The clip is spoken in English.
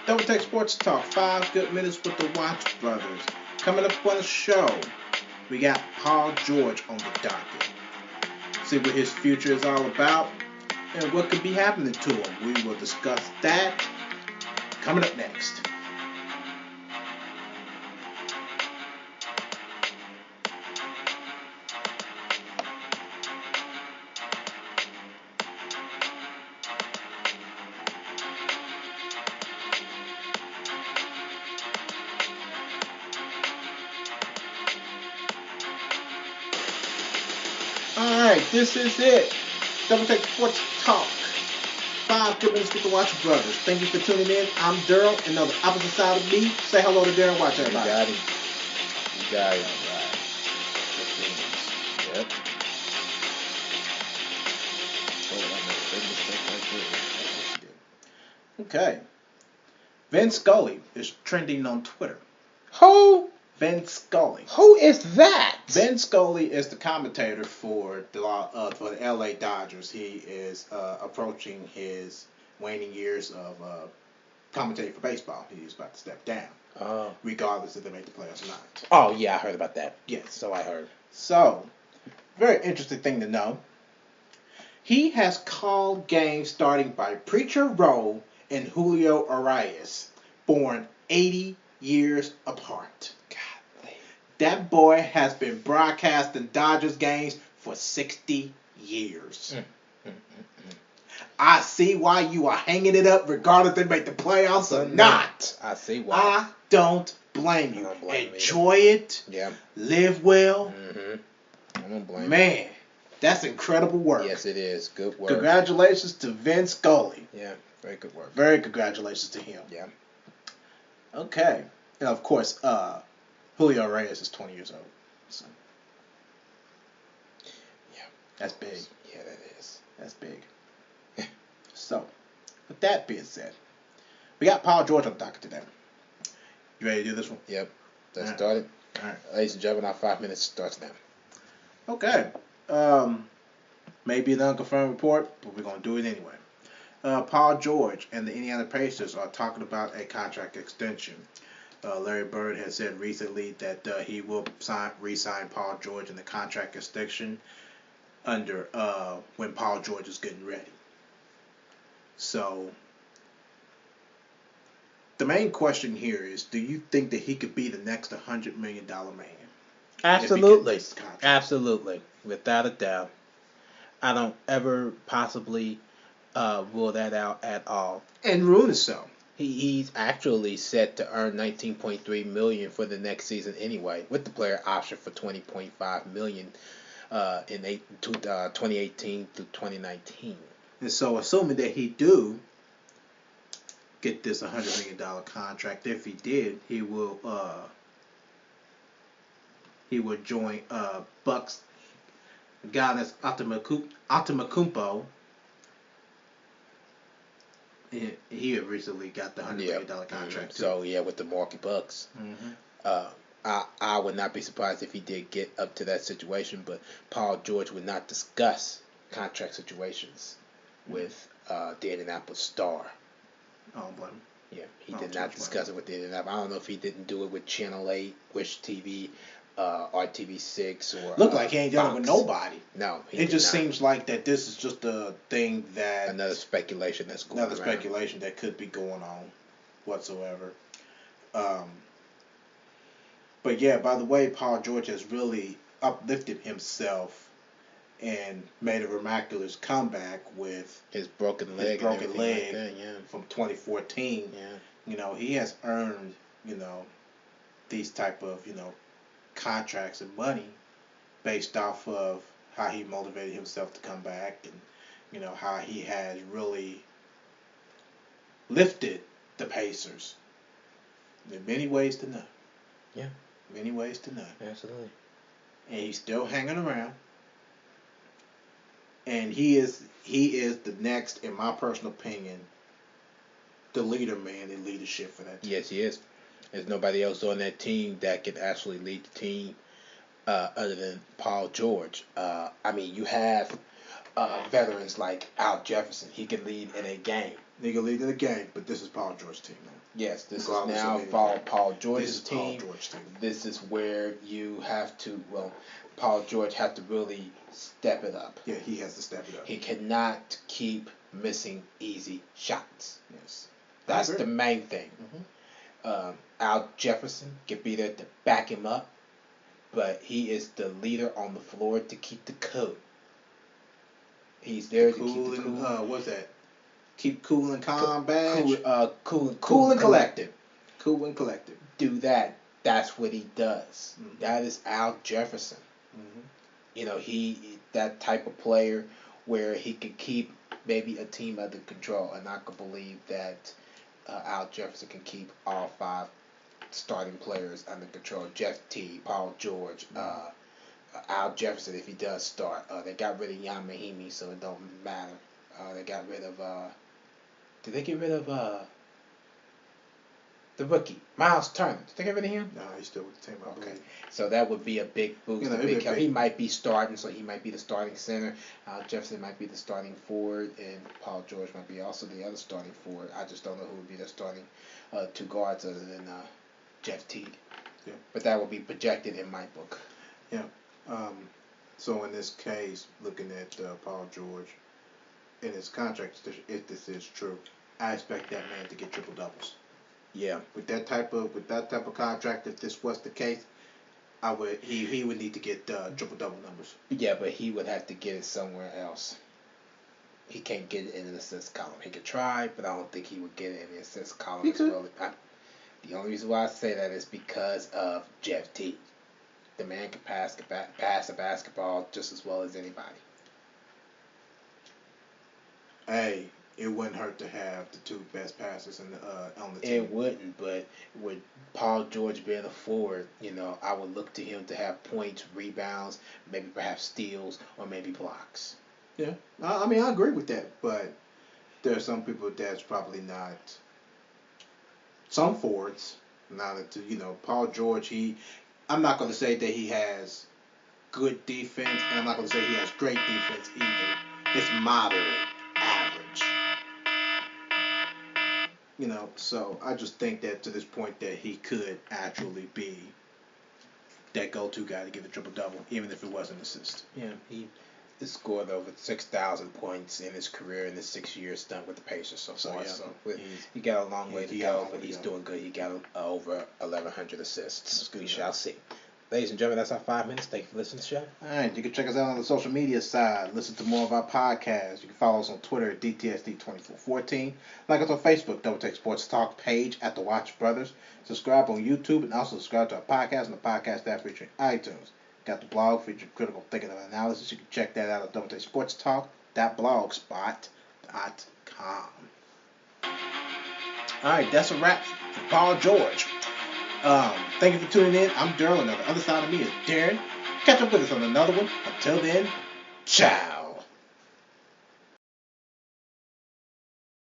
Double Take Sports Talk, 5 good minutes with the Watch Brothers. Coming up on the show, we got Paul George on the docket. See what his future is all about and what could be happening to him. We will discuss that coming up next. Alright, this is it. Double Take Sports Talk. 5 good minutes with the Watch Brothers. Thank you for tuning in. I'm Daryl, and on the opposite side of me, say hello to Darren Watch, everybody. You got it. You got it. All right. Yep. Oh, I made a big mistake right there. Okay. Vin Scully is trending on Twitter. Who? Vin Scully. Who is that? Vin Scully is the commentator for the LA Dodgers. He is approaching his waning years of commentating for baseball. He's about to step down, regardless if they make the playoffs or not. Oh, yeah, I heard about that. Yes. So I heard. So, very interesting thing to know. He has called games starting by Preacher Rowe and Julio Arias, born 80 years apart. That boy has been broadcasting Dodgers games for 60 years. I see why you are hanging it up regardless if they make the playoffs or not. I see why. I don't blame you. Don't blame Enjoy it. Yeah. Live well. I don't blame Man, that's incredible work. Yes, it is. Good work. Congratulations to Vin Scully. Yeah, very good work. Very congratulations to him. Yeah. Okay. And of course, Julio Reyes is 20 years old. So. Yeah. That's big. Yeah, that is. That's big. So, with that being said, we got Paul George on the docket today. You ready to do this one? Yep. Let's start it. All right. Ladies and gentlemen, our 5 minutes starts now. Okay. Maybe an unconfirmed report, but we're going to do it anyway. Paul George and the Indiana Pacers are talking about a contract extension. Larry Bird has said recently that he will re-sign Paul George in the contract extension under when Paul George is getting ready. So the main question here is, do you think that he could be the next $100 million man? Absolutely. Absolutely. Without a doubt. I don't ever possibly rule that out at all. And ruin himself. He's actually set to earn $19.3 million for the next season anyway, with the player option for $20.5 million in 2018 through 2019. And so, assuming that he do get this $100 million contract, if he did, he will join Bucks Giannis Antetokounmpo. He had recently got the $100 million contract too. So yeah, with the Milwaukee Bucks, I would not be surprised if he did get up to that situation. But Paul George would not discuss contract situations with the Indianapolis Star. I don't blame him. Yeah, he did not discuss it with the Indianapolis. I don't know if he didn't do it with Channel 8, Wish TV, RTV6, or look like he ain't done it with Fox. nobody. No, it just seems like that this is just a thing that another speculation that's going another around. Speculation that could be going on whatsoever. But yeah, by the way, Paul George has really uplifted himself and made a miraculous comeback with his broken leg like that, yeah. From 2014. Yeah. You know, he has earned, these type of, contracts and money based off of how he motivated himself to come back and, how he has really lifted the Pacers. There are many ways to know. Yeah. Many ways to know. Absolutely. And he's still hanging around. And he is the next, in my personal opinion, the leader man in leadership for that team. Yes, he is. There's nobody else on that team that can actually lead the team other than Paul George. I mean, you have veterans like Al Jefferson. He can lead in a game. He can lead in a game, but this is Paul George's team now. Yes, this is now Paul George's team. Paul George's team. This is where you have to, Paul George have to really step it up. Yeah, he has to step it up. He cannot keep missing easy shots. Yes. That's the main thing. Mm-hmm. Al Jefferson can be there to back him up, but he is the leader on the floor to keep the cool. He's there to keep the cool. What's that? Keep cool and calm badge. Cool and collected. Cool and collected. Do that. That's what he does. Mm-hmm. That is Al Jefferson. Mm-hmm. You know, he that type of player where he could keep maybe a team under control, and I could believe that Al Jefferson can keep all 5 starting players under control. Jeff Teague, Paul George, Al Jefferson if he does start. They got rid of Ian Mahinmi, so it don't matter. They got rid of. Did they get rid of the rookie Miles Turner? Did they get rid of him? No, he's still with the team. I believe. So that would be a big boost. You know, big help. He might be starting, so he might be the starting center. Jefferson might be the starting forward, and Paul George might be also the other starting forward. I just don't know who would be the starting 2 guards other than Jeff Teague. Yeah. But that would be projected in my book. Yeah. So in this case, looking at Paul George in his contract, if this is true, I expect that man to get triple doubles. Yeah. With that type of contract, if this was the case, he would need to get triple double numbers. Yeah, but he would have to get it somewhere else. He can't get it in an assist column. He could try, but I don't think he would get it in the assist column He as could. well. The only reason why I say that is because of Jeff Teague. The man can pass a basketball just as well as anybody. Hey, it wouldn't hurt to have the 2 best passers on the team. It wouldn't, but with Paul George being a forward, I would look to him to have points, rebounds, maybe perhaps steals, or maybe blocks. Yeah, I mean, I agree with that, but there are some people that's probably not. Some forwards, Paul George, I'm not going to say that he has good defense, and I'm not going to say he has great defense either. It's moderate, average. So I just think that to this point that he could actually be that go-to guy to get a triple-double, even if it was an assist. Yeah, he scored over 6,000 points in his career in the 6 years done with the Pacers so far. Yeah, so he got a long way to go, but he's doing good. He got over 1,100 assists. We shall see. Ladies and gentlemen, that's our 5 minutes. Thank you for listening to the show. All right, you can check us out on the social media side. Listen to more of our podcasts. You can follow us on Twitter at DTSD2414. Like us on Facebook, Double Take Sports Talk page at The Watch Brothers. Subscribe on YouTube and also subscribe to our podcast on the podcast app featuring iTunes. Got the blog featuring critical thinking and analysis. You can check that out at doubleTakeSportsTalk.blogspot.com. All right, that's a wrap for Paul George. Thank you for tuning in. I'm Daryl, and on the other side of me is Darren. Catch up with us on another one. Until then, ciao.